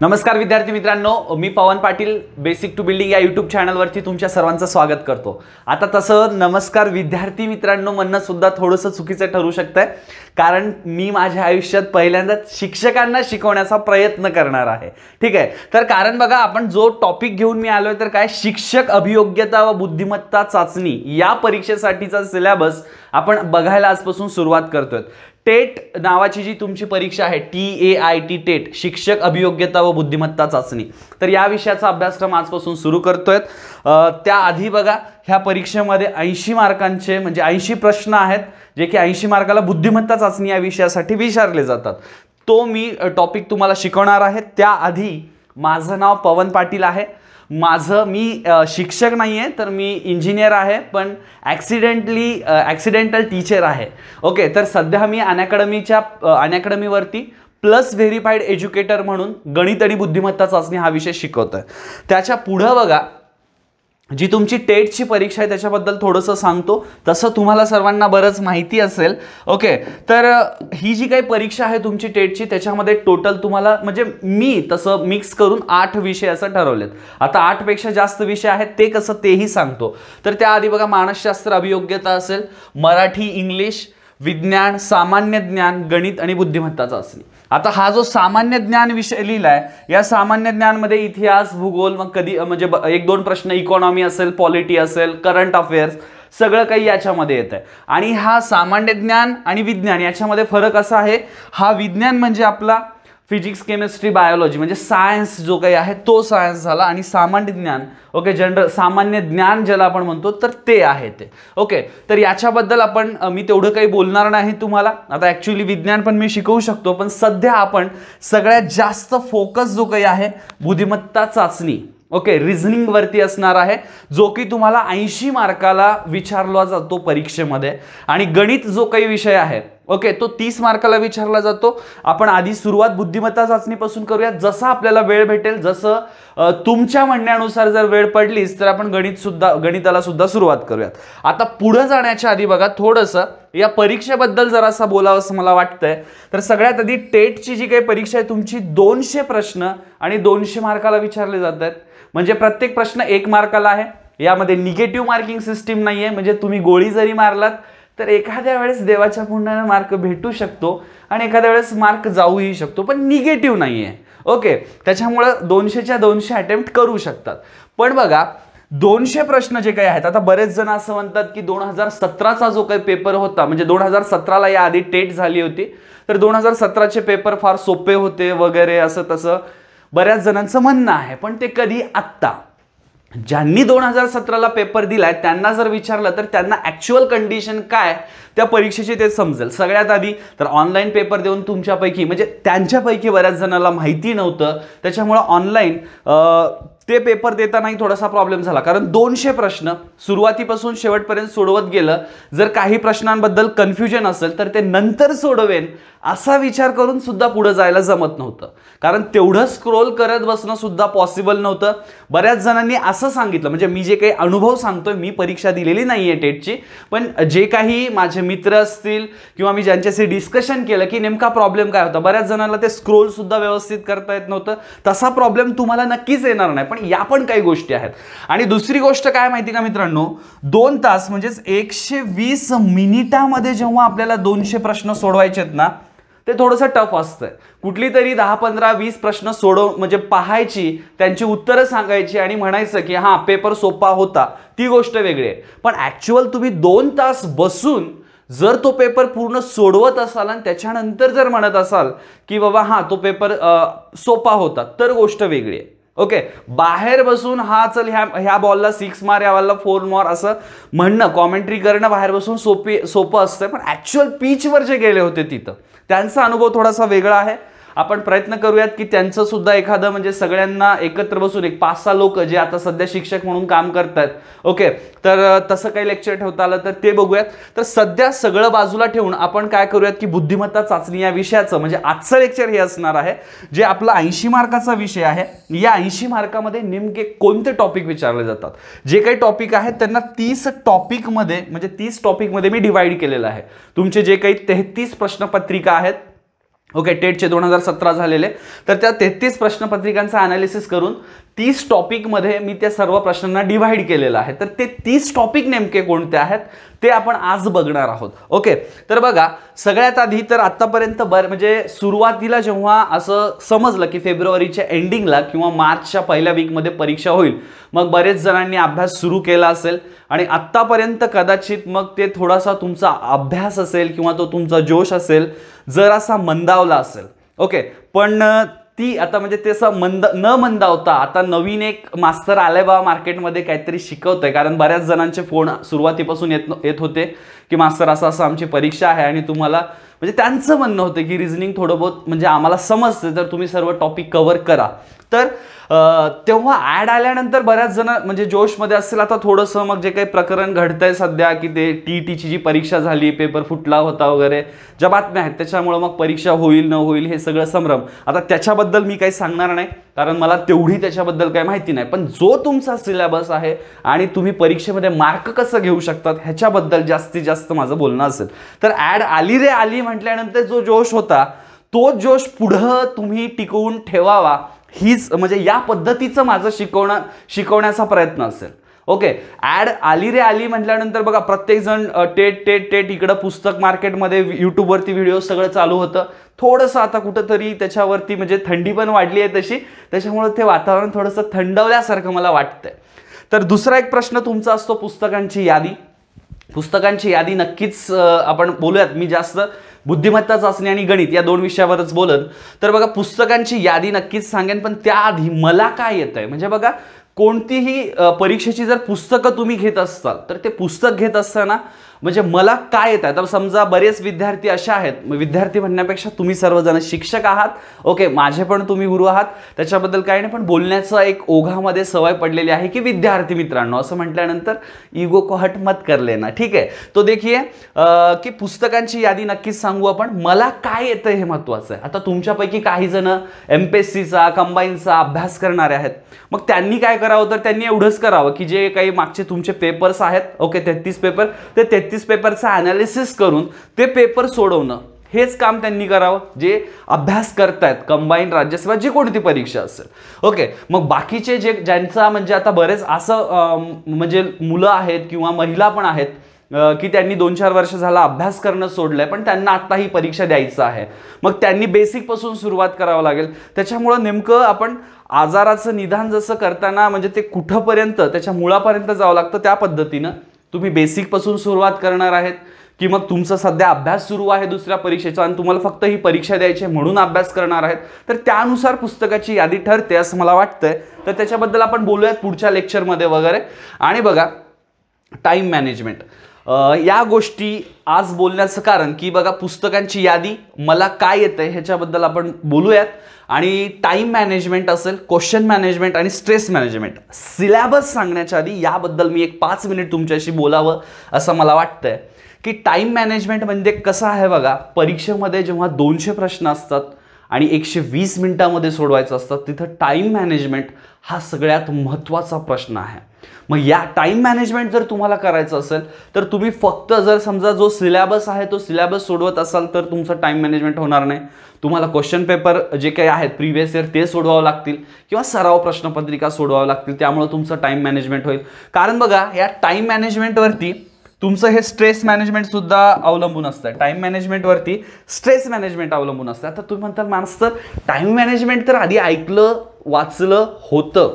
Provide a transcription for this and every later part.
नमस्कार विद्यार्थी मित्रांनो, मी पवन पाटील बेसिक टू बिल्डिंग या यूट्यूब चॅनलवरती तुमच्या सर्वांचं स्वागत करतो। आता तसं नमस्कार विद्यार्थी मित्रांनो म्हणणं सुद्धा थोडंसं चुकीचं ठरू शकतंय, कारण मी माझ्या आयुष्यात पहिल्यांदाच शिक्षकांना शिकवण्याचा प्रयत्न करणार आहे। ठीक आहे, तर कारण बघा, आपण जो टॉपिक घेऊन मी आलोय तर काय, शिक्षक अभियोग्यता व बुद्धिमत्ता चाचणी या परीक्षेसाठीचा सिलेबस आपण बघायला आजपासून सुरुवात करतोय। टेट नावाची जी तुमची परीक्षा आहे, TAIT टेट, शिक्षक अभियोग्यता व बुद्धिमत्ता चाचणी, तर या विषयाचा अभ्यासक्रम आजपासून सुरू करतोय। त्याआधी बघा, ह्या परीक्षेमध्ये 80 मार्कांचे म्हणजे 80 प्रश्न आहेत, जे की 80 मार्काला बुद्धिमत्ता चाचणी या विषयासाठी विचारले जातात। तो मी टॉपिक तुम्हाला शिकवणार आहे। त्याआधी माझं नाव पवन पाटील आहे। मी शिक्षक नाही आहे, तर मी इंजिनियर आहे, पण ॲक्सिडेंटल टीचर आहे। ओके, तर सध्या मी अनअकॅडमीवरती प्लस व्हेरीफाईड एज्युकेटर म्हणून गणित आणि बुद्धिमत्ता चाचणी हा विषय शिकवतोय। त्याच्या पुढे बघा, जी तुमची टेटची परीक्षा आहे त्याच्याबद्दल थोडंसं सांगतो। तसं तुम्हाला सर्वांना बरंच माहिती असेल। ओके, तर ही जी काही परीक्षा आहे तुमची टेटची, त्याच्यामध्ये टोटल तुम्हाला म्हणजे मी तसं मिक्स करून 8 विषय असं ठरवलेत। आता 8 पेक्षा जास्त विषय आहेत, ते कसं तेही सांगतो। तर त्याआधी बघा, मानसशास्त्र अभियोग्यता असेल, मराठी, इंग्लिश, विज्ञान, सामान्य ज्ञान, गणित आणि बुद्धिमत्ता चाचणी। आता हा जो सामान्य ज्ञान विषय लिहिलाय, या सामान्य ज्ञान मध्ये इतिहास, भूगोल, मग कधी म्हणजे 1-2 प्रश्न इकॉनॉमी असेल, पॉलिटी असेल, करंट अफेअर्स, सगळं काही याच्यामध्ये येत आहे। आणि हा सामान्य ज्ञान आणि विज्ञान याच्यामध्ये फरक असा आहे, हा विज्ञान म्हणजे आपला फिजिक्स, केमिस्ट्री, बायोलॉजी म्हणजे सायन्स जो काही आहे तो सायन्स झाला, आणि सामान्य ज्ञान, ओके, जनरल सामान्य ज्ञान ज्याला आपण म्हणतो, तर ते आहे ते। ओके, तर याच्याबद्दल मी तेवढं काही बोलणार नाही तुम्हाला। आता ॲक्च्युली विज्ञान पण मी शिकवू शकतो, पण सध्या आपण सगळ्यात जास्त फोकस जो काही आहे बुद्धिमत्ता चाचणी, ओके, रिझनिंग वरती असणार आहे, जो की तुम्हाला 80 मार्काला विचारला जातो परीक्षेमध्ये। आणि गणित जो काही विषय आहे, ओके, तो 30 मार्काला विचारला जातो। आपण आधी सुरुवात बुद्धिमत्ता चाचणीपासून करूया, जसं आपल्याला वेळ भेटेल, जसं तुमच्या म्हणण्यानुसार जर वेळ पडलीच तर आपण गणिताला सुद्धा सुरुवात करूयात। आता पुढे जाण्याच्या आधी बघा, थोडंसं या परीक्षेबद्दल जरासं बोलावं असं मला वाटतंय। तर सगळ्यात आधी टेटची जी काही परीक्षा आहे तुमची, 200 प्रश्न आणि 200 मार्काला विचारले जात आहेत। म्हणजे प्रत्येक प्रश्न 1 मार्काला आहे। यामध्ये निगेटिव्ह मार्किंग सिस्टीम नाहीये, म्हणजे तुम्ही गोळी जरी मारलात तर एखाद्या वेळेस देवाच्या पुण्याने मार्क भेटू शकतो आणि एखाद्या वेळेस मार्क जाऊही शकतो, पण निगेटिव्ह नाहीये। ओके, त्याच्यामुळे 200च्या 200 अटेम्प्ट करू शकतात। पण बघा, 200 प्रश्न जे काही आहेत, आता बरेच जण असं म्हणतात की 2017चा जो काही पेपर होता, म्हणजे 2017ला या आधी टेट झाली होती, तर 2017चे पेपर फार सोपे होते वगैरे असं तसं बऱ्याच जणांचं म्हणणं आहे। पण ते कधी, आत्ता ज्यांनी 2017ला पेपर दिलाय त्यांना जर विचारलं तर त्यांना ॲक्च्युअल कंडिशन काय त्या परीक्षेची ते समजेल। सगळ्यात आधी तर ऑनलाईन पेपर देऊन तुमच्यापैकी म्हणजे त्यांच्यापैकी बऱ्याच जणांना माहिती नव्हतं, त्याच्यामुळे ऑनलाईन ते पेपर देतानाही थोडासा प्रॉब्लेम झाला, कारण 200 प्रश्न सुरुवातीपासून शेवटपर्यंत सोडवत गेलं। जर काही प्रश्नांबद्दल कन्फ्युजन असेल तर ते नंतर सोडवेन असा विचार करून सुद्धा पुढे जायला जमत नव्हतं, कारण तेवढं स्क्रोल करत बसणं सुद्धा पॉसिबल नव्हतं। बऱ्याच जणांनी असं सांगितलं, म्हणजे मी जे काही अनुभव सांगतोय, मी परीक्षा दिलेली नाहीये टेटची, पण जे काही माझे मित्र असतील किंवा मी ज्यांच्याशी डिस्कशन केलं की नेमका प्रॉब्लेम काय होता, बऱ्याच जणांना ते स्क्रोल सुद्धा व्यवस्थित करता येत नव्हतं। तसा प्रॉब्लेम तुम्हाला नक्कीच येणार नाही, पण या पण काही गोष्टी आहेत। आणि दुसरी गोष्ट काय माहिती का मित्रांनो, 2 तास म्हणजेच 120 मिनिटामध्ये जेव्हा आपल्याला 200 प्रश्न सोडवायचे आहेत ना, ते थोडंसं टफ असतं। कुठली तरी 10, 15, 20 प्रश्न म्हणजे पाहायची, त्यांची उत्तरं सांगायची आणि म्हणायचं की हां पेपर सोपा होता, ती गोष्ट वेगळी आहे। पण ॲक्च्युअल तुम्ही 2 तास बसून जर तो पेपर पूर्ण सोडवत असाल आणि त्याच्यानंतर जर म्हणत असाल की बाबा हां तो पेपर सोपा होता, तर गोष्ट वेगळी आहे। ओके, बाहेर बसून हा चल ह्या बॉलला 6 मार, या बॉलला 4 मार असं म्हणणं, कॉमेंट्री करणं बाहेर बसून सोपं असतं, पण ॲक्च्युअल पिचवर जे गेले होते तिथं त्यांचा अनुभव थोडासा वेगळा आहे। आपण प्रयत्न करूयात की त्यांचं सुद्धा एखादं म्हणजे सगळ्यांना एकत्र बसून 5-6 लोक जे आता सध्या शिक्षक म्हणून काम करतात, ओके, तर तसं काही लेक्चर ठेवता आलं तर ते बघूयात। तर सध्या सगळं बाजूला ठेवून आपण काय करूयात की बुद्धिमत्ता चाचणी या विषयाचं म्हणजे आजचं लेक्चर हे असणार आहे, जे आपला 80 मार्काचा विषय आहे। या 80 मार्कामध्ये नेमके कोणते टॉपिक विचारले जातात, जे काही टॉपिक आहेत त्यांना 30 टॉपिकमध्ये म्हणजे 30 टॉपिकमध्ये मी डिवाइड केलेलं आहे। तुमचे जे काही 33 प्रश्नपत्रिका आहेत ओके, टेटचे 2017 झालेले. तर त्या 33 प्रश्नपत्रिकांचा अनालिसिस करून 30 टॉपिकमध्ये मी त्या सर्व प्रश्नांना डिव्हाइड केलेलं आहे. तर ते 30 टॉपिक नेमके कोणते आहेत ते आपण आज बघणार आहोत. ओके, तर बघा, सगळ्यात आधी तर आतापर्यंत म्हणजे सुरुवातीला जेव्हा असं समजलं की फेब्रुवारीच्या एंडिंगला किंवा मार्चच्या पहिल्या वीकमध्ये परीक्षा होईल, मग बरेच जणांनी अभ्यास सुरू केला असेल आणि आत्तापर्यंत कदाचित मग ते थोडासा तुमचा अभ्यास असेल किंवा तो तुमचा जोश असेल जरासा मंदावला असेल. ओके, पण ती आता म्हणजे ते असं न मंदावता आता नवीन एक मास्तर आलाय बा मार्केटमध्ये, काहीतरी शिकवतंय. कारण बऱ्याच जणांचे फोन सुरुवातीपासून येत होते की मास्तर असं असं आमची परीक्षा आहे आणि तुम्हाला म्हणजे त्यांचं म्हणणं होतं की रिझनिंग थोडं बहुत म्हणजे आम्हाला समजते, तर तुम्ही सर्व टॉपिक कव्हर करा. तर तेव्हा ॲड आल्यानंतर बऱ्याच जण म्हणजे जोशमध्ये असेल. आता थोडंसं मग जे काही प्रकरण घडतंय सध्या की ते टीईटीची जी परीक्षा झाली, पेपर फुटला होता वगैरे ज्या बातम्या आहेत, त्याच्यामुळे मग परीक्षा होईल न होईल हे सगळं संभ्रम. आता त्याच्याबद्दल मी काही सांगणार नाही कारण मला तेवढी त्याच्याबद्दल काही माहिती नाही. पण जो तुमचा सिलेबस आहे आणि तुम्ही परीक्षेमध्ये मार्क कसं घेऊ शकतात ह्याच्याबद्दल जास्तीत जास्त माझं बोलणं असेल. तर ॲड आली रे आली म्हटल्यानंतर जो जोश होता तो जोश पुढं तुम्ही टिकवून ठेवावा, हीच म्हणजे या पद्धतीचं माझं शिकवण्याचा प्रयत्न असेल. ओके, ॲड आली रे आली म्हटल्यानंतर बघा, प्रत्येकजण टेट इकडं पुस्तक मार्केटमध्ये यूट्यूबवरती व्हिडिओ सगळं चालू होतं. थोडंसं आता कुठंतरी त्याच्यावरती म्हणजे थंडी पण वाढली आहे तशी, त्याच्यामुळे ते वातावरण थोडंसं थंडवल्यासारखं मला वाटतंय. तर दुसरा एक प्रश्न तुमचा असतो पुस्तकांची यादी. पुस्तकांची यादी नक्कीच आपण बोलूयात. मी जास्त बुद्धिमत्ता चाचणी आणि गणित या 2 विषयावरच बोलन. तर बघा, पुस्तकांची यादी नक्कीच सांगेन, पण त्याआधी मला काय येतंय म्हणजे बघा, कोणतीही परीक्षेची जर पुस्तकं तुम्ही घेत असाल तर ते पुस्तक घेत असताना म्हणजे मला काय येत आहे. तर समजा बरेच विद्यार्थी अशा आहेत, विद्यार्थी म्हणण्यापेक्षा तुम्ही सर्वजण शिक्षक आहात. ओके, माझे पण तुम्ही गुरु आहात, त्याच्याबद्दल काही नाही. पण बोलण्याचा एक ओघामध्ये सवय पडलेली आहे की विद्यार्थी मित्रांनो असं म्हटल्यानंतर इगो को हट मत कर लेना. ठीक आहे, तो देखिए की पुस्तकांची यादी नक्कीच सांगू आपण. मला काय येतं हे महत्त्वाचं आहे. आता तुमच्यापैकी काही जण MPSCचा कंबाईनचा अभ्यास करणारे आहेत. मग त्यांनी काय करावं, तर त्यांनी एवढंच करावं की जे काही मागचे तुमचे पेपर्स आहेत, ओके 33 पेपर, ते 33 पेपरचा अनालिसिस करून ते पेपर सोडवणं, हेच काम त्यांनी करावं जे अभ्यास करतायत कंबाईन राज्यसेवा जी कोणती परीक्षा असेल. ओके, मग बाकीचे जे ज्यांचा म्हणजे आता बरेच असं म्हणजे मुलं आहेत किंवा महिला पण आहेत की त्यांनी 2-4 वर्ष झाला अभ्यास करणं सोडलंय, पण त्यांना आता ही परीक्षा द्यायचं आहे. मग त्यांनी बेसिक पासून सुरुवात करावं लागेल. त्याच्यामुळं नेमकं आपण आजाराचं निदान जसं करताना म्हणजे ते कुठंपर्यंत त्याच्या मुळापर्यंत जावं लागतं, त्या पद्धतीनं तुम्ही बेसिक पासून सुरुवात करणार आहेत की मग तुमचा सध्या अभ्यास सुरू आहे दुसऱ्या परीक्षेचा आणि तुम्हाला फक्त ही परीक्षा द्यायची म्हणून अभ्यास करणार आहेत, तर त्यानुसार पुस्तकाची यादी ठरते असं मला वाटतंय. तर त्याच्याबद्दल आपण बोलूयात पुढच्या लेक्चरमध्ये वगैरे. आणि बघा, टाइम मॅनेजमेंट या गोष्टी आज बोलण्याचं कारण की बघा, पुस्तकांची यादी मला काय येतंय ह्याच्याबद्दल आपण बोलूयात. आणि टाइम मॅनेजमेंट असेल, क्वेश्चन मॅनेजमेंट आणि स्ट्रेस मॅनेजमेंट. सिलेबस सांगण्याच्या आधी याबद्दल मी एक 5 मिनिट तुमच्याशी बोलावं असं मला वाटतंय की टाइम मॅनेजमेंट म्हणजे कसं आहे बघा, परीक्षेमध्ये जेव्हा 200 प्रश्न असतात आणि 120 मिनिटांमध्ये सोडवायचं असतं, तिथं टाइम मॅनेजमेंट हा सगळ्यात महत्त्वाचा प्रश्न आहे. मग या टाइम मॅनेजमेंट जर तुम्हाला करायचं असेल तर तुम्ही फक्त जर समजा जो सिलेबस आहे तो सिलेबस सोडवत असाल तर तुमचं टाइम मॅनेजमेंट होणार नाही. तुम्हाला क्वेश्चन पेपर जे काही आहेत प्रिव्हियस इयर ते सोडवावं लागतील किंवा सराव प्रश्नपत्रिका सोडवावं लागतील, त्यामुळे तुमचं टाइम मॅनेजमेंट होईल. कारण बघा, या टाइम मॅनेजमेंटवरती तुमचं हे स्ट्रेस मॅनेजमेंट सुद्धा अवलंबून असतं. टाइम मॅनेजमेंटवरती स्ट्रेस मॅनेजमेंट अवलंबून असतं. आता तुम्ही म्हणताल मास्तर टाइम मॅनेजमेंट तर आधी ऐकलं वाचलं होतं,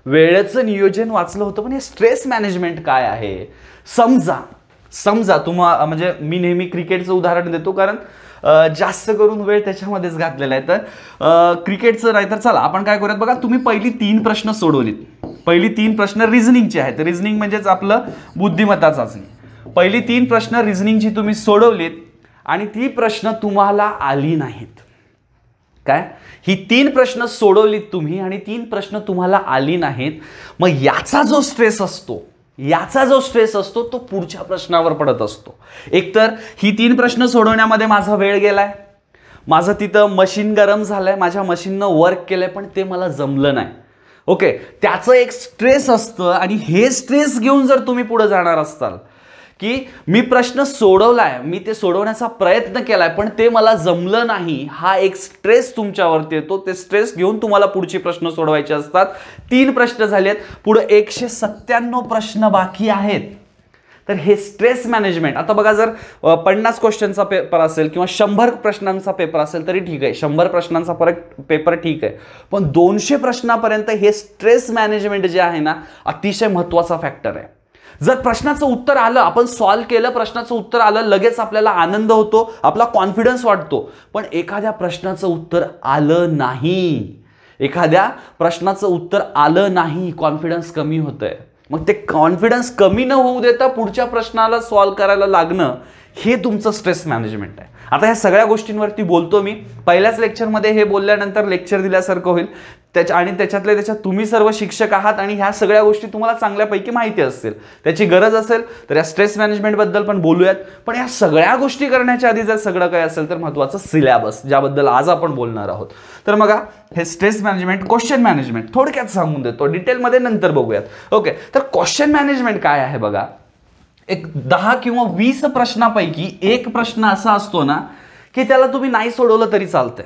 वेळेचं नियोजन वाचलं होतं, पण हे स्ट्रेस मॅनेजमेंट काय आहे. समजा तुम्हाला म्हणजे मी नेहमी क्रिकेटचं उदाहरण देतो कारण जास्त करून वेळ त्याच्यामध्येच घातलेला आहे. तर क्रिकेटचं नाही तर चला आपण काय करूयात बघा, तुम्ही पहिली 3 प्रश्न सोडवलीत. पहिली 3 प्रश्न रिझनिंगचे आहेत. रिझनिंग म्हणजेच आपलं बुद्धिमत्ता चाचणी. पहिली 3 प्रश्न रिझनिंगची तुम्ही सोडवलीत आणि ती प्रश्न तुम्हाला आली नाहीत. काय, ही 3 प्रश्न सोडवलीत तुम्ही आणि 3 प्रश्न तुम्हाला आली नाहीत, मग याचा जो स्ट्रेस असतो तो पुढच्या प्रश्नावर पडत असतो. एकतर ही 3 प्रश्न सोडवण्यामध्ये माझा वेळ गेलाय, माझं तिथं मशीन गरम झालंय, माझ्या मशीननं वर्क केलंय, पण ते मला जमलं नाही. ओके, त्याचं एक स्ट्रेस असतं आणि हे स्ट्रेस घेऊन जर तुम्ही पुढे जाणार असाल की मी प्रश्न सोडवलाय, मी ते सोडवण्याचा प्रयत्न केलाय, पण ते मला जमलं नाही, हा एक स्ट्रेस तुमच्यावरती येतो. ते स्ट्रेस घेऊन तुम्हाला पुढचे प्रश्न सोडवायचे असतात. 3 प्रश्न झालेत, पुढे 197 प्रश्न बाकी आहेत. तर हे स्ट्रेस मॅनेजमेंट. आता बघा, जर 50 क्वेश्चनचा पेपर असेल किंवा 100 प्रश्नांचा पेपर असेल तरी ठीक आहे, 100 प्रश्नांचा पेपर ठीक आहे, पण 200 प्रश्नापर्यंत हे स्ट्रेस मॅनेजमेंट जे आहे ना, अतिशय महत्त्वाचा फॅक्टर आहे. जर प्रश्नाचं उत्तर आलं, आपण सॉल्व्ह केलं, प्रश्नाचं उत्तर आलं, लगेच आपल्याला आनंद होतो, आपला कॉन्फिडन्स वाटतो. पण एखाद्या प्रश्नाचं उत्तर आलं नाही, एखाद्या प्रश्नाचं उत्तर आलं नाही, कॉन्फिडन्स कमी होतंय. मग ते कॉन्फिडन्स कमी न होऊ देता पुढच्या प्रश्नाला सॉल्व्ह करायला लागणं, हे तुमचं स्ट्रेस मॅनेजमेंट आहे. आता ह्या सगळ्या गोष्टींवरती बोलतो मी. पहिल्याच लेक्चरमध्ये हे बोलल्यानंतर लेक्चर दिल्यासारखं होईल. आणि त्याच्यातल्या त्याच्यात तुम्ही सर्व शिक्षक आहात आणि ह्या सगळ्या गोष्टी तुम्हाला चांगल्यापैकी माहिती असतील. त्याची गरज असेल तर या स्ट्रेस मॅनेजमेंटबद्दल पण बोलूयात. पण या सगळ्या गोष्टी करण्याच्या आधी जर सगळं काय असेल तर महत्त्वाचं सिलेबस, ज्याबद्दल आज आपण बोलणार आहोत. तर बघा, हे स्ट्रेस मॅनेजमेंट, क्वेश्चन मॅनेजमेंट थोडक्यात सांगून देतो, डिटेलमध्ये नंतर बघूयात. ओके, तर क्वेश्चन मॅनेजमेंट काय आहे बघा. एक 10 किंवा 20 प्रश्नापैकी एक प्रश्न असा असतो ना की त्याला तुम्ही नाही सोडवलं तरी चालतंय.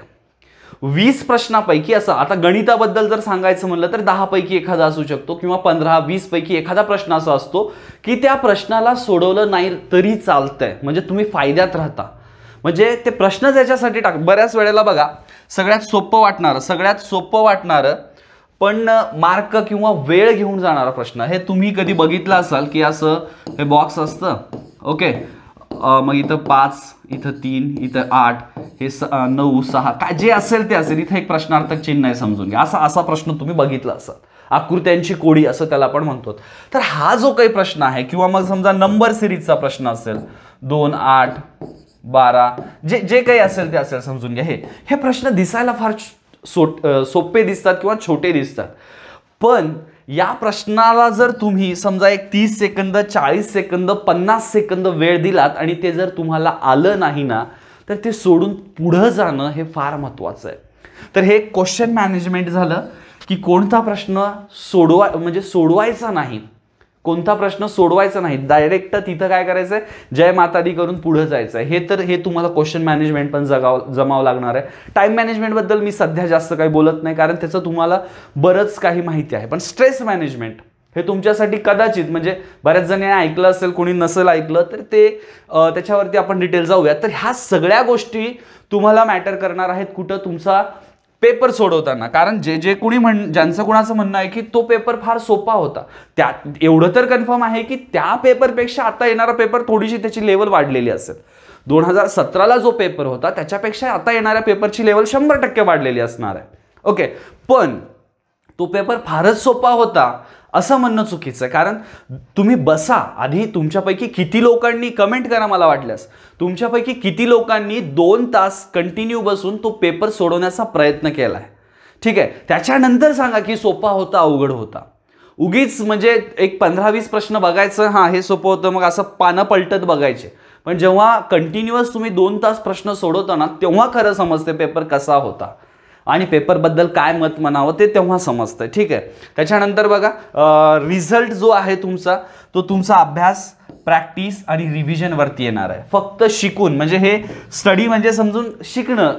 20 प्रश्नापैकी असं, आता गणिताबद्दल जर सांगायचं म्हणलं तर 10 पैकी एखादा असू शकतो किंवा 15-20 पैकी एखादा प्रश्न असा असतो की त्या प्रश्नाला सोडवलं नाही तरी चालतंय, म्हणजे तुम्ही फायद्यात राहता. म्हणजे ते प्रश्न ज्याच्यासाठी बऱ्याच वेळेला बघा, सगळ्यात सोपं वाटणारं पण मार्क किंवा वेळ घेऊन जाणारा प्रश्न, हे तुम्ही कधी बघितलं असाल की असं हे बॉक्स असतं. ओके, मग इथं 5, इथं 3, इथं 8, हे 9, 6 काय जे असेल ते असेल. इथं एक प्रश्नार्थक चिन्ह आहे, समजून घ्या. असा प्रश्न तुम्ही बघितला असाल. आकृत्यांची कोडी असं त्याला आपण म्हणतो. तर हा जो काही प्रश्न आहे, किंवा मग समजा नंबर सिरीजचा प्रश्न असेल, 2, 8, 12 जे काही असेल ते असेल, समजून घ्या. हे प्रश्न दिसायला फार सोपे दिसतात किंवा छोटे दिसतात, पण या प्रश्नाला जर तुम्ही समजा एक 30 सेकंद, 40 सेकंद, 50 सेकंद वेळ दिलात आणि ते जर तुम्हाला आलं नाही ना, तर ते सोडून पुढं जाणं हे फार महत्त्वाचं आहे. तर हे क्वेश्चन मॅनेजमेंट झालं की कोणता प्रश्न सोडवायचा नाही, कोणता प्रश्न सोडवायचा नाही, डायरेक्ट तिथं काय करायचंय, जय माता दी करून पुढे जायचंय. हे तुम्हाला क्वेश्चन मॅनेजमेंट पण जमावं लागणार आहे. टाइम मॅनेजमेंट बद्दल मी सध्या जास्त काही बोलत नाही, कारण त्याचं तुम्हाला बरंच काही माहिती आहे. पण स्ट्रेस मॅनेजमेंट हे तुमच्यासाठी कदाचित, म्हणजे बऱ्याच जणांनी ऐकलं असेल, कोणी नसेल ऐकलं तर ते त्याच्यावरती आपण डिटेल जाऊयात. तर ह्या सगळ्या गोष्टी तुम्हाला मॅटर करणार आहेत कुठं, तुमचा पेपर सोडवताना. कारण जे कोणी ज्यांचं कोणाचं म्हणणं आहे की तो पेपर फार सोपा होता, त्यात एवढं तर कन्फर्म आहे की त्या पेपरपेक्षा आता येणारा पेपर थोडीशी त्याची लेवल वाढलेली असेल. 2017ला जो पेपर होता त्याच्यापेक्षा आता येणाऱ्या पेपरची लेवल 100% वाढलेली असणार आहे. ओके, पण तो पेपर फारच सोपा होता असं म्हणणं चुकीचं आहे. कारण तुम्ही बसा आधी, तुमच्यापैकी किती लोकांनी, कमेंट करा मला वाटल्यास, तुमच्यापैकी किती लोकांनी 2 तास कंटिन्यू बसून तो पेपर सोडवण्याचा प्रयत्न केलाय. ठीक आहे, त्याच्यानंतर सांगा की सोपा होता, अवघड होता. उगीच म्हणजे एक 15-20 प्रश्न बघायचं, हां हे सोपं होतं, मग असं पानं पलटत बघायचे. पण जेव्हा कंटिन्युअस तुम्ही 2 तास प्रश्न सोडवता ना, तेव्हा खरं समजते पेपर कसा होता आणि पेपरबद्दल काय मत म्हणावं ते तेव्हा समजतं. ठीक आहे, त्याच्यानंतर बघा, रिझल्ट जो आहे तुमचा, तो तुमचा अभ्यास, प्रॅक्टिस आणि रिव्हिजनवरती येणार आहे. फक्त शिकून, म्हणजे हे स्टडी म्हणजे समजून शिकणं.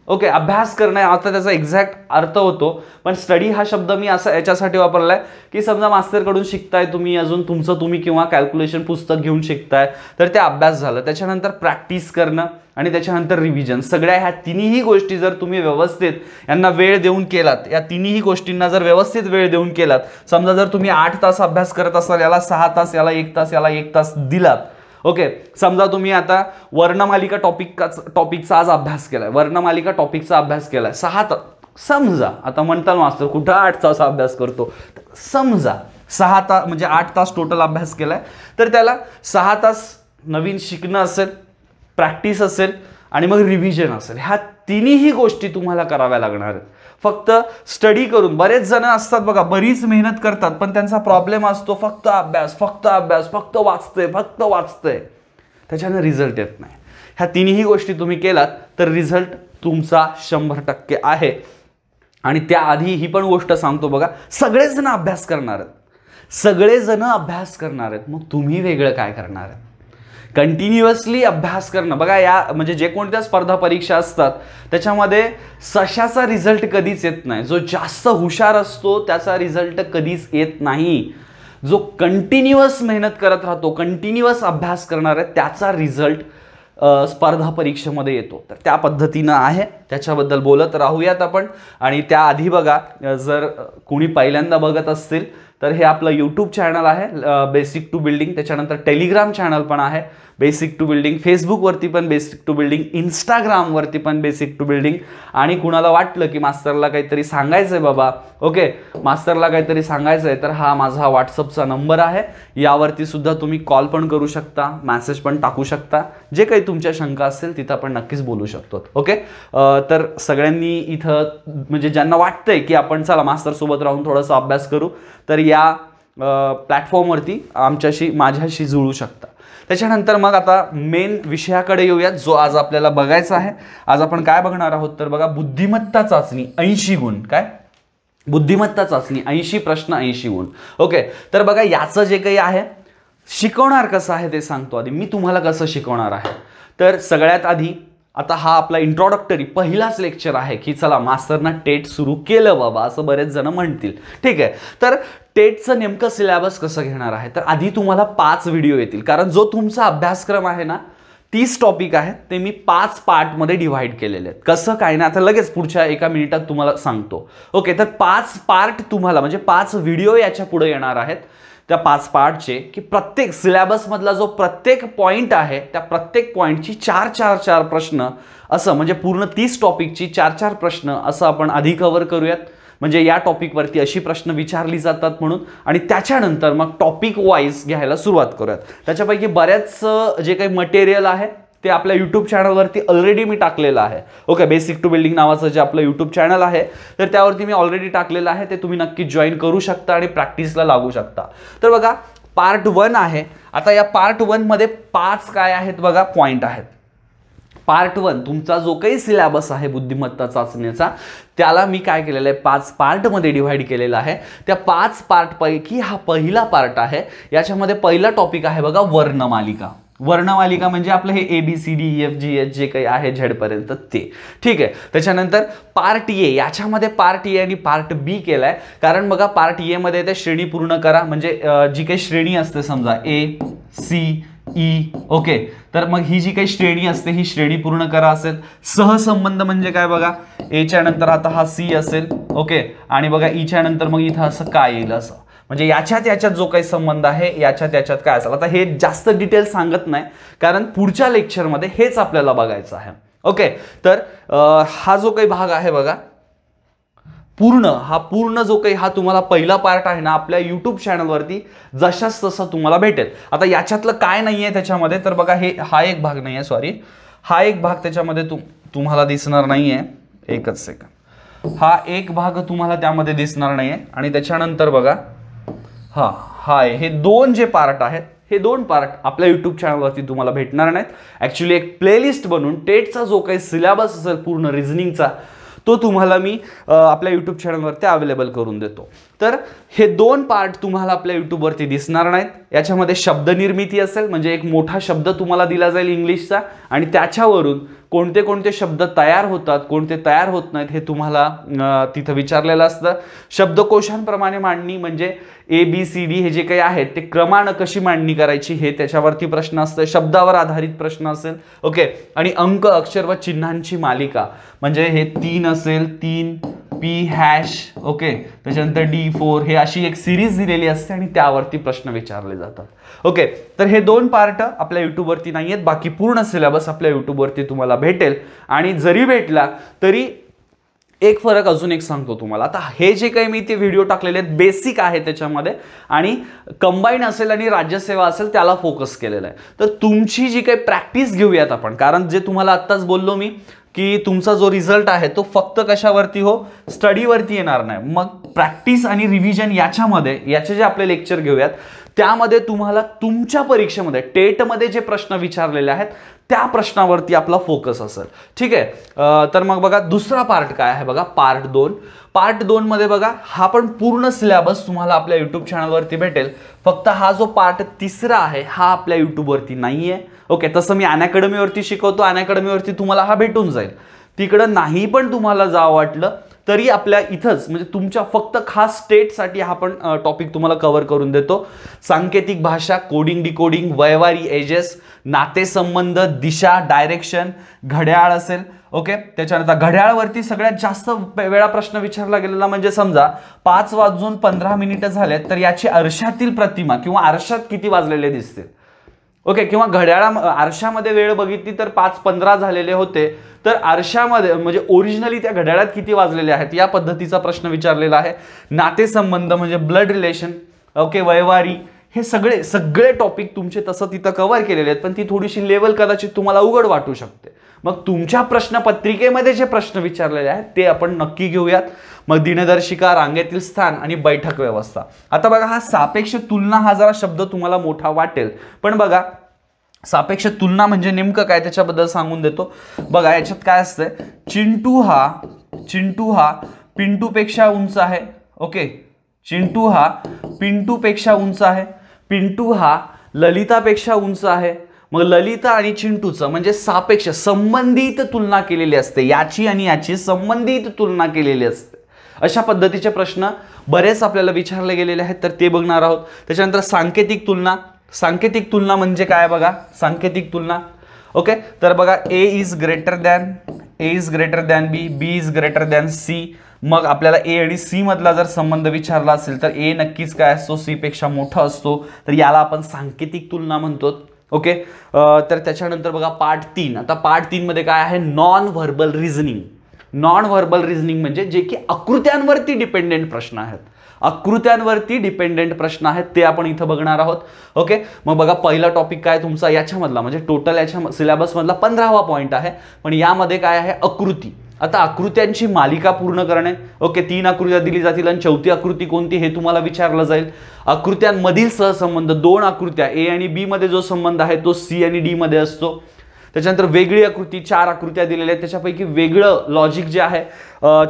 ओके, अभ्यास करणं आता त्याचा एक्झॅक्ट अर्थ होतो, पण स्टडी हा शब्द मी असा याच्यासाठी वापरलाय की समजा मास्टरकडून शिकताय तुम्ही, अजून तुमचं तुम्ही किंवा कॅल्क्युलेशन पुस्तक घेऊन शिकताय, तर ते अभ्यास झालं. त्याच्यानंतर प्रॅक्टिस करणं आणि त्याच्यानंतर रिव्हिजन. सगळ्या ह्या तिन्ही गोष्टी जर तुम्ही व्यवस्थित यांना वेळ देऊन केलात, या तिन्ही गोष्टींना जर व्यवस्थित वेळ देऊन केलात, समजा जर तुम्ही 8 तास अभ्यास करत असाल, याला 6 तास, याला 1 तास, याला 1 तास दिलात. ओके, समजा तुम्ही आता वर्णमालिका टॉपिकचा आज अभ्यास केलाय, वर्णमालिका टॉपिकचा अभ्यास केलाय 6 तास, समजा आता म्हणताल मास्तर कुठं 8 तास अभ्यास करतो, समजा 6 तास म्हणजे 8 तास टोटल अभ्यास केलाय, तर त्याला 6 तास नवीन शिकणं असेल, प्रॅक्टिस असेल आणि मग रिव्हिजन असेल. ह्या तिन्ही गोष्टी तुम्हाला कराव्या लागणार आहेत. फक्त स्टडी करून, बरेच जण असतात बघा, बरीच मेहनत करतात, पण त्यांचा प्रॉब्लेम असतो फक्त अभ्यास, फक्त वाचतंय, त्याच्यानं रिझल्ट येत नाही. ह्या तिन्ही गोष्टी तुम्ही केलात तर रिझल्ट तुमचा 100% आहे. आणि त्याआधी ही पण गोष्ट सांगतो बघा, सगळेजण अभ्यास करणार आहेत, मग तुम्ही वेगळं काय करणार आहेत? कंटिन्युअसली अभ्यास करणं बघा, या म्हणजे जे कोणत्या स्पर्धा परीक्षा असतात त्याच्यामध्ये सशाचा रिझल्ट कधीच येत नाही. जो जास्त हुशार असतो त्याचा रिझल्ट कधीच येत नाही. जो कंटिन्युअस मेहनत करत राहतो, कंटिन्युअस अभ्यास करणार आहे, त्याचा रिझल्ट स्पर्धा परीक्षेमध्ये येतो. तर त्या पद्धतीनं आहे, त्याच्याबद्दल बोलत राहूयात आपण. आणि त्याआधी बघा, जर कोणी पहिल्यांदा बघत असतील तर हे आपलं यूट्यूब चॅनल आहे बेसिक टू बिल्डिंग. त्याच्यानंतर टेलिग्राम चॅनल पण आहे बेसिक टू बिल्डिंग, फेसबुकवरती पण बेसिक टू बिल्डिंग, इंस्टाग्रामवरती पण बेसिक टू बिल्डिंग. आणि कुणाला वाटलं की मास्तरला काहीतरी सांगायचं आहे बाबा, ओके, मास्तरला काहीतरी सांगायचं आहे, तर हा माझा व्हॉट्सअपचा नंबर आहे. यावरती सुद्धा तुम्ही कॉल पण करू शकता, मेसेज पण टाकू शकता. जे काही तुमच्या शंका असतील तिथं आपण नक्कीच बोलू शकतो. ओके, तर सगळ्यांनी इथं म्हणजे ज्यांना वाटतंय की आपण चला मास्तरसोबत राहून थोडासा अभ्यास करू, तर या प्लॅटफॉर्मवरती माझ्याशी जुळू शकता. त्याच्यानंतर मग आता मेन विषयाकडे येऊयात, जो आज आपल्याला बघायचा आहे. आज आपण काय बघणार आहोत तर बघा, बुद्धिमत्ता चाचणी 80 गुण. काय? बुद्धिमत्ता चाचणी 80 प्रश्न 80 गुण. ओके, तर बघा याचं जे काही आहे, शिकवणार कसं आहे ते सांगतो. आधी मी तुम्हाला कसं शिकवणार आहे. तर सगळ्यात आधी आता हा आपला इंट्रोडक्टरी पहिलाच लेक्चर आहे की चला मास्तरना टेट सुरू केलं बाबा, असं बरेच जण म्हणतील. ठीक आहे, तर टेटचं नेमकं सिलेबस कसं घेणार आहे. तर आधी तुम्हाला 5 व्हिडिओ येतील, कारण जो तुमचा अभ्यासक्रम आहे ना 30 टॉपिक आहेत, ते मी 5 पार्टमध्ये डिव्हाइड केलेले आहेत. कसं काय ना आता लगेच पुढच्या 1 मिनिटात तुम्हाला सांगतो. ओके, तर 5 पार्ट तुम्हाला म्हणजे 5 व्हिडिओ याच्या पुढे येणार आहेत. त्या 5 पार्टचे की प्रत्येक सिलेबसमधला जो प्रत्येक पॉईंट आहे त्या प्रत्येक पॉईंटची 4 प्रश्न असं, म्हणजे पूर्ण 30 टॉपिकची 4 प्रश्न असं आपण आधी कव्हर करूयात. म्हणजे या टॉपिकवरती अशी प्रश्न विचारली जातात म्हणून. आणि त्याच्यानंतर मग टॉपिक वाईज घ्यायला सुरुवात करूयात. त्याच्यापैकी बऱ्याच जे काही मटेरियल आहे ते आपल्या यूट्यूब चॅनलवरती ऑलरेडी मी टाकलेलं आहे. ओके, बेसिक टू बिल्डिंग नावाचं जे आपलं यूट्यूब चॅनल आहे तर त्यावरती मी ऑलरेडी टाकलेलं आहे. ते तुम्ही नक्की जॉईन करू शकता आणि प्रॅक्टिसला लागू शकता. तर बघा, पार्ट 1 आहे. आता या पार्ट 1 मध्ये 5 काय आहेत बघा, पॉईंट आहेत. पार्ट 1 तुमचा जो काही सिलेबस आहे बुद्धिमत्ता चाचणीचा, त्याला मी काय केलेलं आहे 5 पार्टमध्ये डिव्हाइड केलेला आहे. त्या 5 पार्टपैकी हा पहिला पार्ट आहे. याच्यामध्ये पहिला टॉपिक आहे बघा, वर्णमालिका. वर्णमालिका म्हणजे आपलं हे ABCDEFGH जे काही आहे झेडपर्यंत ते. ठीक आहे, त्याच्यानंतर पार्ट ए, याच्यामध्ये पार्ट ए आणि पार्ट बी केलाय. कारण बघा पार्ट ए मध्ये ते श्रेणी पूर्ण करा, म्हणजे जी काही श्रेणी असते समजा ACE, ओके, तर मग ही जी काही श्रेणी असते ही श्रेणी पूर्ण करा असेल. सहसंबंध म्हणजे काय बघा, ए च्या नंतर आता हा C असेल, ओके, आणि बघा ई च्या नंतर मग इथं असं काय येईल, असं म्हणजे याच्यात जो काही संबंध आहे याच्यात काय असेल. आता हे जास्त डिटेल सांगत नाही, कारण पुढच्या लेक्चरमध्ये हेच आपल्याला बघायचं आहे. ओके, तर हा जो काही भाग आहे बघा, पूर्ण जो काही हा तुम्हाला पहिला पार्ट आहे ना आपल्या यूट्यूब चॅनलवरती जशाच तसा तुम्हाला भेटेल. आता याच्यातलं काय नाहीये त्याच्यामध्ये, तर बघा हा एक भाग नाहीये, सॉरी, हा एक भाग त्याच्यामध्ये तुम्हाला दिसणार नाहीये. एकच सेकंड, हा एक भाग तुम्हाला त्यामध्ये दिसणार नाहीये. आणि त्याच्यानंतर बघा हा हे 2 जे पार्ट आहेत, हे 2 पार्ट आपल्या यूट्यूब चॅनलवरती तुम्हाला भेटणार नाहीत. ॲक्च्युली एक प्लेलिस्ट बनवून टेटचा जो काही सिलेबस असेल पूर्ण रिझनिंगचा, तो तुम्हाला मी आपल्या यूट्यूब चॅनलवरती अवेलेबल करून देतो. तर हे 2 पार्ट तुम्हाला आपल्या यूट्यूबवरती दिसणार नाहीत. याच्यामध्ये शब्द निर्मिती असेल, म्हणजे एक मोठा शब्द तुम्हाला दिला जाईल इंग्लिशचा, आणि त्याच्यावरून कोणते कोणते शब्द तयार होतात, कोणते तयार होत नाहीत हे तुम्हाला तिथं विचारलेलं असतं. शब्दकोशांप्रमाणे मांडणी म्हणजे ABCD हे जे काही आहेत ते क्रमानं कशी मांडणी करायची हे त्याच्यावरती प्रश्न असतं. शब्दावर आधारित प्रश्न असेल, ओके, आणि अंक, अक्षर व चिन्हांची मालिका म्हणजे हे 3 असेल, 3P#, ओके, त्याच्यानंतर D4, हे अशी एक सिरीज दिलेली असते आणि त्यावरती प्रश्न विचारले जातात. ओके, तर हे 2 पार्ट आपल्या यूट्यूबवरती नाही आहेत. बाकी पूर्ण सिलेबस आपल्या यूट्यूबवरती तुम्हाला भेटेल. आणि जरी भेटला तरी एक फरक अजून एक सांगतो तुम्हाला. आता हे जे काही मी ते व्हिडिओ टाकलेले आहेत बेसिक आहे त्याच्यामध्ये, आणि कंबाईन असेल आणि राज्यसेवा असेल त्याला फोकस केलेला आहे. तर तुमची जी काही प्रॅक्टिस घेऊयात आपण, कारण जे तुम्हाला आत्ताच बोललो मी की तुमचा जो रिझल्ट आहे तो फक्त कशावरती हो, स्टडीवरती येणार नाही. मग प्रॅक्टिस आणि रिव्हिजन याचे जे आपले लेक्चर घेऊयात त्यामध्ये तुम्हाला तुमच्या परीक्षेमध्ये टेटमध्ये जे प्रश्न विचारलेले आहेत त्या प्रश्नावरती आपला फोकस असेल. ठीक आहे, तर मग बघा दुसरा पार्ट काय आहे बघा, पार्ट 2. पार्ट 2 मध्ये बघा हा पण पूर्ण सिलेबस तुम्हाला आपल्या यूट्यूब चॅनलवरती भेटेल. फक्त हा जो पार्ट 3 आहे हा आपल्या यूट्यूबवरती नाहीये. ओके, तसं मी अनअकॅडमीवरती शिकवतो, अनअकॅडमीवरती तुम्हाला हा भेटून जाईल. तिकडं नाही पण तुम्हाला जावं वाटलं तरी आपल्या इथंच म्हणजे तुमच्या फक्त खास स्टेटसाठी हा पण टॉपिक तुम्हाला कव्हर करून देतो. सांकेतिक भाषा, कोडिंग डिकोडिंग, व्यवहारी एजेस, नातेसंबंध, दिशा, डायरेक्शन, घड्याळ असेल. ओके, त्याच्यानंतर घड्याळवरती सगळ्यात जास्त वेळा प्रश्न विचारला गेलेला म्हणजे समजा 5:15 झालेत तर याची आरशातील प्रतिमा किंवा आरशात किती वाजलेले दिसतील. ओके, किंवा आरशामध्ये वेळ बघितली तर 5:15 झालेले होते, तर आरशामध्ये म्हणजे ओरिजिनली त्या घड्याळात किती वाजलेले आहेत या पद्धतीचा प्रश्न विचारलेला आहे. नातेसंबंध म्हणजे ब्लड रिलेशन. ओके, व्यवहारी, हे सगळे टॉपिक तुमचे तसं तिथं कव्हर केलेले आहेत, पण ती थोडीशी लेवल कदाचित तुम्हाला उघड वाटू शकते. मग तुमच्या प्रश्नपत्रिकेमध्ये जे प्रश्न विचारलेले आहेत ते आपण नक्की घेऊयात. मग दिनदर्शिका, रांगेतील स्थान आणि बैठक व्यवस्था. आता बघा, हा सापेक्ष तुलना हा जरा शब्द तुम्हाला मोठा वाटेल, पण बघा सापेक्ष तुलना म्हणजे नेमकं काय त्याच्याबद्दल सांगून देतो. बघा याच्यात काय असतंय, चिंटू हा पिंटूपेक्षा उंच आहे. ओके, चिंटू हा पिंटूपेक्षा उंच आहे. पिंटू हा ललितापेक्षा उंच आहे. मग ललिता आणि चिंटूचं म्हणजे सापेक्ष संबंधित तुलना केलेली असते, याची आणि याची संबंधित तुलना केलेली असते. अशा पद्धतीचे प्रश्न बरेच आपल्याला विचारले गेलेले आहेत, तर ते बघणार आहोत. त्याच्यानंतर सांकेतिक तुलना. सांकेतिक तुलना म्हणजे काय बघा, सांकेतिक तुलना. ओके, तर बघा A is greater than B, B is greater than C. मग आपल्याला ए आणि सी मधला जर संबंध विचारला असेल तर ए नक्कीच काय असतो, सी पेक्षा मोठा असतो, तर याला आपण सांकेतिक तुलना म्हणतो. ओके, तर त्याच्यानंतर बघा पार्ट 3. आता पार्ट 3 मध्ये काय आहे, non verbal reasoning. Non verbal reasoning म्हणजे जे की आकृत्यांवरती डिपेंडेंट प्रश्न आहेत, आकृत्यांवरती डिपेंडेंट प्रश्न आहेत ते आपण इथं बघणार आहोत. ओके, मग बघा पहिला टॉपिक काय तुमचा याच्यामधला म्हणजे टोटल याच्या सिलेबसमधला 15वा पॉईंट आहे, पण यामध्ये काय आहे, आकृती. आता आकृत्यांची मालिका पूर्ण करणे. ओके, 3 आकृत्या दिली जातील आणि चौथी आकृती कोणती हे तुम्हाला विचारलं जाईल. आकृत्यांमधील सहसंबंध, 2 आकृत्या ए आणि बी मध्ये जो संबंध आहे तो सी आणि डी मध्ये असतो. त्याच्यानंतर वेगळी आकृती, 4 आकृत्या दिलेल्या आहेत, त्याच्यापैकी वेगळं लॉजिक जे आहे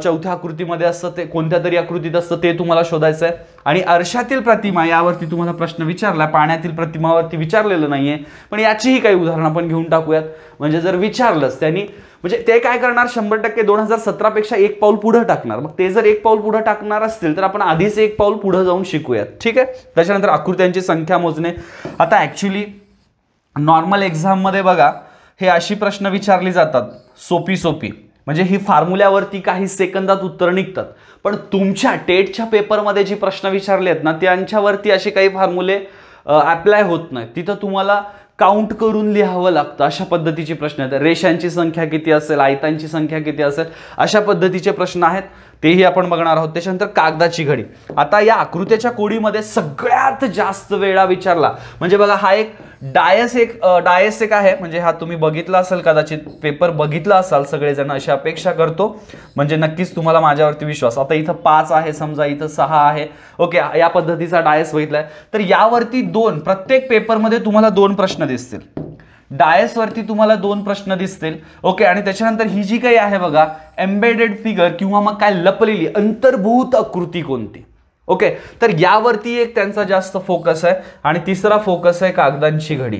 चौथ्या आकृतीमध्ये असतं ते कोणत्या तरी आकृतीत असतं ते तुम्हाला शोधायचं आहे. आणि आरशातील प्रतिमा यावरती तुम्हाला प्रश्न विचारला, पाण्यातील प्रतिमावरती विचारलेलं नाहीये, पण याचीही काही उदाहरणं आपण घेऊन टाकूयात. म्हणजे जर विचारलंच त्यांनी म्हणजे ते काय करणार, 100% 2017 पेक्षा एक पाऊल पुढे टाकणार. मग ते जर एक पाऊल पुढे टाकणार असतील तर आपण आधीच एक पाऊल पुढे जाऊन शिकूयात. ठीक आहे, त्याच्यानंतर आकृत्यांची संख्या मोजणे. आता ऍक्च्युली नॉर्मल एक्झाम मध्ये बघा हे अशी प्रश्न विचारली जातात, सोपी म्हणजे ही फॉर्म्युल्यावरती काही सेकंदात उत्तर निघतात, पण तुमच्या टेटच्या पेपरमध्ये जी प्रश्न विचारले आहेत ना त्यांच्यावरती असे काही फॉर्म्युले अप्लाय होत नाही. तिथं तुम्हाला काउंट करून लिहावं लागतं. अशा पद्धतीचे प्रश्न आहेत. रेषांची संख्या किती असेल, आयतांची संख्या किती असेल, अशा पद्धतीचे प्रश्न आहेत, तेही आपण बघणार आहोत. त्याच्यानंतर कागदाची घडी. आता या आकृत्याच्या कोडीमध्ये सगळ्यात जास्त वेळा विचारला म्हणजे बघा हा एक डायस एक आहे, म्हणजे हा तुम्ही बघितला असेल, कदाचित पेपर बघितला असाल सगळेजण अशी अपेक्षा करतो, म्हणजे नक्कीच तुम्हाला माझ्यावरती विश्वास. आता इथं 5 आहे समजा, इथं 6 आहे. ओके, या पद्धतीचा डायस बघितलाय तर यावरती 2 प्रत्येक पेपरमध्ये तुम्हाला 2 प्रश्न दिसतील. डायसवरती तुम्हाला 2 प्रश्न दिसतील. ओके, आणि त्याच्यानंतर ही जी काही आहे बघा एम्बेडेड फिगर किंवा मग काय लपलेली अंतर्भूत आकृती कोणती. ओके, तर यावरती एक त्यांचा जास्त फोकस आहे. आणि तिसरा फोकस आहे कागदांची घडी.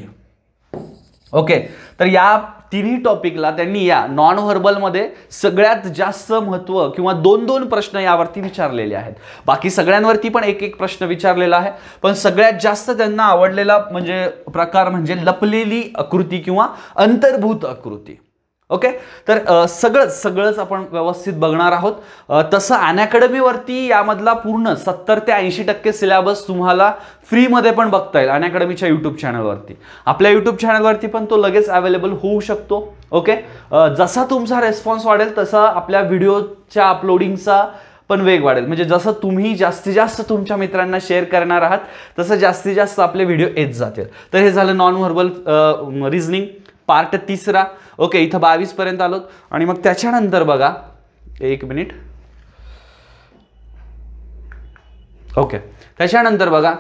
ओके, तर या तिन्ही टॉपिकला त्यांनी या नॉन व्हर्बल मध्ये सगळ्यात जास्त महत्त्व किंवा 2-2 प्रश्न यावरती विचारलेले आहेत. बाकी सगळ्यांवरती पण एक प्रश्न विचारलेला आहे, पण सगळ्यात जास्त त्यांना आवडलेला म्हणजे प्रकार म्हणजे लपलेली आकृती किंवा अंतर्भूत आकृती. ओके, तर सगळंच आपण व्यवस्थित बघणार आहोत. तसं अनअकॅडमीवरती यामधला पूर्ण 70 ते 80% सिलेबस तुम्हाला फ्रीमध्ये पण बघता येईल अनअकॅडमीच्या यूट्यूब चॅनलवरती. आपल्या यूट्यूब चॅनलवरती पण तो लगेच अवेलेबल होऊ शकतो. ओके, जसा तुमचा रेस्पॉन्स वाढेल तसा आपल्या व्हिडिओच्या अपलोडिंगचा पण वेग वाढेल. म्हणजे जसं तुम्ही जास्तीत जास्त तुमच्या मित्रांना शेअर करणार आहात तसं जास्तीत जास्त आपले व्हिडिओ येत जातील. तर हे झालं non verbal reasoning part 3. Okay, इथं 22 पर्यंत आलोत. आणि मग त्याच्यानंतर बघा 1 मिनिट. ओके, त्याच्यानंतर बघा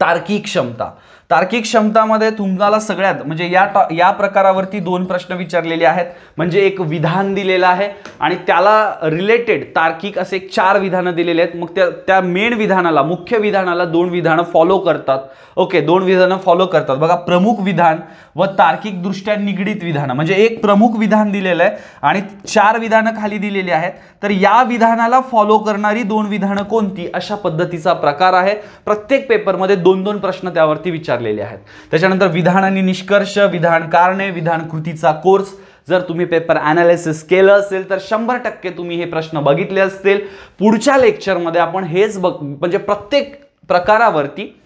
तार्किक क्षमता. तार्किक क्षमतामध्ये तुम्हाला सगळ्यात म्हणजे या प्रकारावरती 2 प्रश्न विचारलेले आहेत. म्हणजे एक विधान दिलेलं आहे आणि त्याला रिलेटेड तार्किक असे 4 विधानं दिलेले आहेत. मग त्या मेन विधानाला, मुख्य विधानाला 2 विधानं फॉलो करतात. ओके, 2 विधानं फॉलो करतात. बघा, प्रमुख विधान व तार्किक दृष्ट्या निगडीत विधान. म्हणजे एक प्रमुख विधान दिलेलं आहे आणि 4 विधानं खाली दिलेली आहेत. तर या विधानाला फॉलो करणारी 2 विधानं कोणती, अशा पद्धतीचा प्रकार आहे. प्रत्येक पेपरमध्ये 2-2 प्रश्न त्यावरती विचारलेले आहेत. त्याच्यानंतर विधान आणि निष्कर्ष, विधान कारणे, विधान कृतीचा कोर्स. जर तुम्ही पेपर ॲनालिसिस केलं असेल तर 100% तुम्ही हे प्रश्न बघितले असतील. पुढच्या लेक्चरमध्ये आपण हेच म्हणजे प्रत्येक प्रकारावरती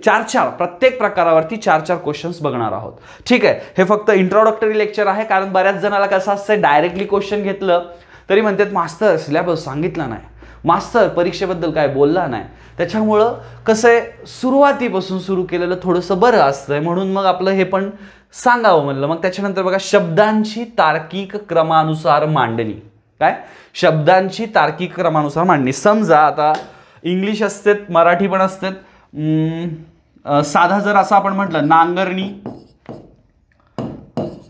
4 प्रत्येक प्रकारावरती 4 क्वेश्चन्स बघणार आहोत. ठीक आहे, हे फक्त इंट्रोडक्टरी लेक्चर आहे. कारण बऱ्याच जणाला कसं असतं, डायरेक्टली क्वेश्चन घेतलं तरी म्हणतात मास्तर सिलेबस सांगितला नाही, मास्तर परीक्षेबद्दल काय बोलला नाही. त्याच्यामुळं कसं आहे, सुरुवातीपासून सुरू केलेलं थोडंसं बरं असतंय, म्हणून मग आपलं हे पण सांगावं म्हणलं. मग त्याच्यानंतर बघा, शब्दांची तार्किक क्रमानुसार मांडणी. काय, शब्दांची तार्किक क्रमानुसार मांडणी. समजा आता इंग्लिश असतात, मराठी पण असतात. साधा जर असं आपण म्हटलं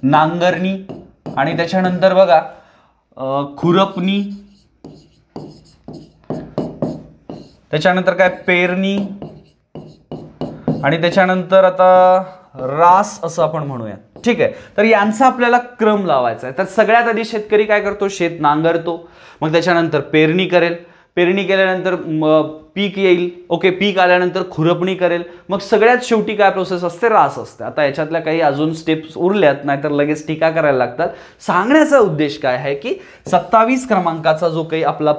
नांगरणी आणि त्याच्यानंतर बघा खुरपणी, त्याच्यानंतर काय पेरणी आणि त्याच्यानंतर आता रास असं आपण म्हणूया. ठीक आहे, तर यांचा आपल्याला क्रम लावायचा आहे. तर सगळ्यात आधी शेतकरी काय करतो, शेत नांगरतो. मग त्याच्यानंतर पेरणी करेल, पेरणी केल्यानंतर पीक येईल. ओके, पीक आल्यानंतर खुरपणी करेल. मग सगळ्यात शेवटी काय प्रोसेस असते, रास असते. आता याच्यातल्या काही अजून स्टेप्स उरल्यात, नाहीतर लगेच टीका करायला लागतात. सांगण्याचा उद्देश काय आहे की 27 क्रमांकाचा जो काही आपला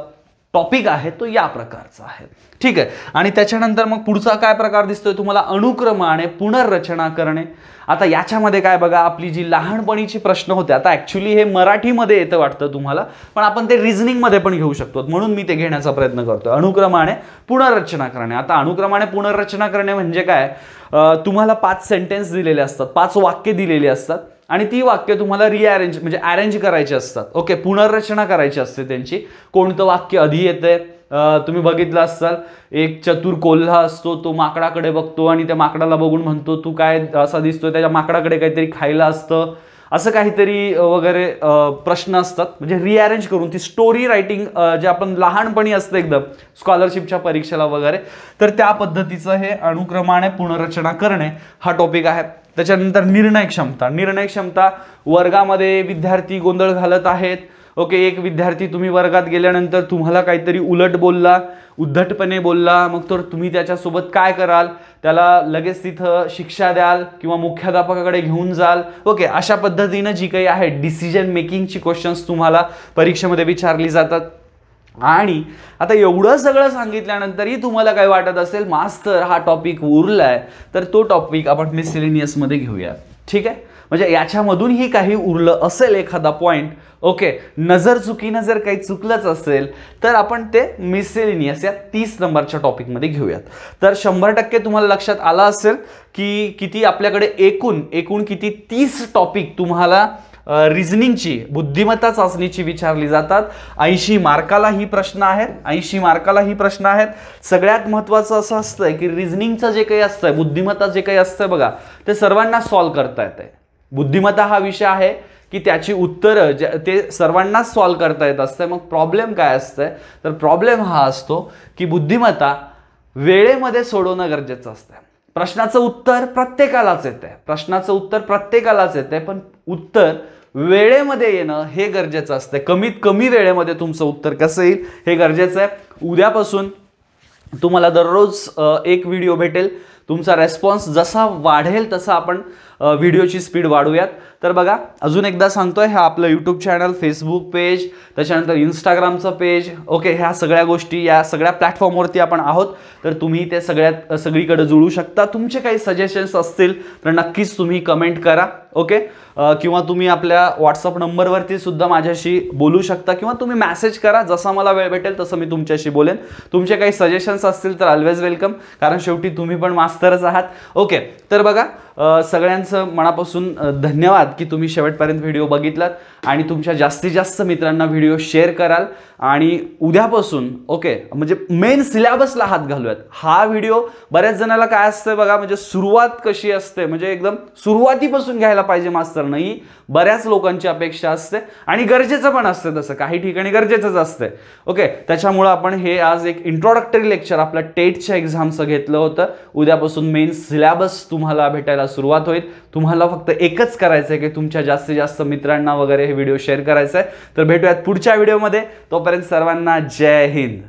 टॉपिक आहे तो या प्रकारचा आहे. ठीक आहे, आणि त्याच्यानंतर मग पुढचा काय प्रकार दिसतोय तुम्हाला, अनुक्रमाने पुनर्रचना करणे. आता याच्यामध्ये काय बघा, आपली जी लहानपणीची प्रश्न होते, आता ॲक्च्युली हे मराठीमध्ये येतं वाटतं तुम्हाला, पण आपण ते रिझनिंगमध्ये पण घेऊ शकतो, म्हणून मी ते घेण्याचा प्रयत्न करतोय. अनुक्रमाने पुनर्रचना करणे. आता अनुक्रमाने पुनर्रचना करणे म्हणजे काय, तुम्हाला 5 सेंटेन्स दिलेले असतात, 5 वाक्य दिलेली असतात आणि ती वाक्य तुम्हाला रिअरेंज म्हणजे अरेंज करायची असतात. ओके, पुनर्रचना करायची असते त्यांची. कोणतं वाक्य आधी येतंय, तुम्ही बघितलं असाल, एक चतुर कोल्हा असतो, तो माकडाकडे बघतो आणि त्या माकडाला बघून म्हणतो तू काय असा दिसतोय, त्याच्या माकडाकडे काहीतरी खायला असतं, असं काहीतरी वगैरे प्रश्न असतात. म्हणजे रिअरेंज करून ती स्टोरी रायटिंग जे आपण लहानपणी असतं एकदम स्कॉलरशिपच्या परीक्षेला वगैरे, तर त्या पद्धतीचं हे अनुक्रमाने पुनर्रचना करणे हा टॉपिक आहे. त्याच्यानंतर निर्णय क्षमता. निर्णय क्षमता, वर्गामध्ये विद्यार्थी गोंधळ घालत आहेत. ओके, एक विद्यार्थी तुम्ही वर्गात गेल्यानंतर तुम्हाला काहीतरी उलट बोलला, उद्धटपणे बोलला, मग तर तुम्ही त्याच्यासोबत काय कराल, त्याला लगेच तिथं शिक्षा द्याल किंवा मुख्याध्यापकाकडे घेऊन जाल. ओके, अशा पद्धतीनं जी काही आहे डिसिजन मेकिंगची क्वेश्चन्स तुम्हाला परीक्षेमध्ये विचारली जातात. आणि आता एवढं सगळं सांगितल्यानंतरही तुम्हाला काय वाटत असेल, मास्तर हा टॉपिक उरलाय, तर तो टॉपिक आपण मिसलेनियसमध्ये घेऊया. ठीक आहे, म्हणजे याच्यामधूनही काही उरलं असेल एखादा पॉईंट. ओके, नजर चुकीनं जर काही चुकलंच असेल तर आपण ते मिसलेनियस या 30 नंबरच्या टॉपिकमध्ये घेऊयात. तर 100% तुम्हाला लक्षात आलं असेल की किती आपल्याकडे एकूण किती 30 टॉपिक तुम्हाला रिझनिंगची बुद्धिमत्ता चाचणीची विचारली जातात. 80 मार्काला ही प्रश्न आहेत. 80 मार्काला ही प्रश्न आहेत. सगळ्यात महत्त्वाचं असं असतं की रिझनिंगचं जे काही असतं, बुद्धिमत्ता जे काही असतं बघा, ते सर्वांना सॉल्व्ह करता येते. बुद्धिमत्ता हा विषय आहे की त्याची उत्तरं ते सर्वांनाच सॉल्व्ह करता येत असते. मग प्रॉब्लेम काय असतंय, तर प्रॉब्लेम हा असतो की बुद्धिमत्ता वेळेमध्ये सोडवणं गरजेचं असतं. प्रश्नाचं उत्तर प्रत्येकालाच येते, पण उत्तर वेळेमध्ये येणं हे गरजेचं असतं. कमीत कमी वेळेमध्ये तुमचं उत्तर कसं येईल हे गरजेचं आहे. उद्यापासून तुम्हाला दररोज एक व्हिडिओ भेटेल. तुमचा रेस्पॉन्स जसा वाढेल तसा आपण व्हिडिओची स्पीड वाढवूयात. तर बघा, अजून एकदा सांगतोय, हा आपलं यूट्यूब चॅनल, फेसबुक पेज, त्याच्यानंतर इंस्टाग्रामचं पेज. ओके, ह्या सगळ्या गोष्टी या सगळ्या प्लॅटफॉर्मवरती आपण आहोत. तर तुम्ही ते सगळीकडे जुळू शकता. तुमचे काही सजेशन्स असतील तर नक्कीच तुम्ही कमेंट करा. ओके, किंवा तुम्ही आपल्या व्हॉट्सअप नंबरवरती सुद्धा माझ्याशी बोलू शकता किंवा तुम्ही मेसेज करा. जसा मला वेळ भेटेल तसं मी तुमच्याशी बोलेन. तुमचे काही सजेशन्स असतील तर ऑलवेज वेलकम, कारण शेवटी तुम्ही पण मास्टरच आहात. ओके, तर बघा, सगळ्यांचं मनापासून धन्यवाद की तुम्ही शेवटपर्यंत व्हिडिओ बघितलात आणि तुमच्या जास्तीत जास्त मित्रांना व्हिडिओ शेअर कराल आणि उद्यापासून ओके म्हणजे मेन सिलेबसला हात घालूयात. हा व्हिडिओ बऱ्याच जणाला काय असतं बघा, म्हणजे सुरुवात कशी असते म्हणजे एकदम सुरुवातीपासून घ्यायला पाहिजे मास्तर, नाही बऱ्याच लोकांची अपेक्षा असते आणि गरजेचं पण असतं, तसं काही ठिकाणी गरजेचंच असते. ओके, त्याच्यामुळं आपण हे आज एक इंट्रोडक्टरी लेक्चर आपल्या टेटच्या एक्झामचं घेतलं होतं. उद्यापासून मेन सिलेबस तुम्हाला भेटायला सुरुवात होईल. तुम्हाला फक्त एकच करायचं आहे की तुमच्या जास्तीत जास्त मित्रांना वगैरे हे व्हिडिओ शेअर करायचा आहे. तर भेटूयात पुढच्या व्हिडिओमध्ये. तोपर्यंत सर्वांना जय हिंद.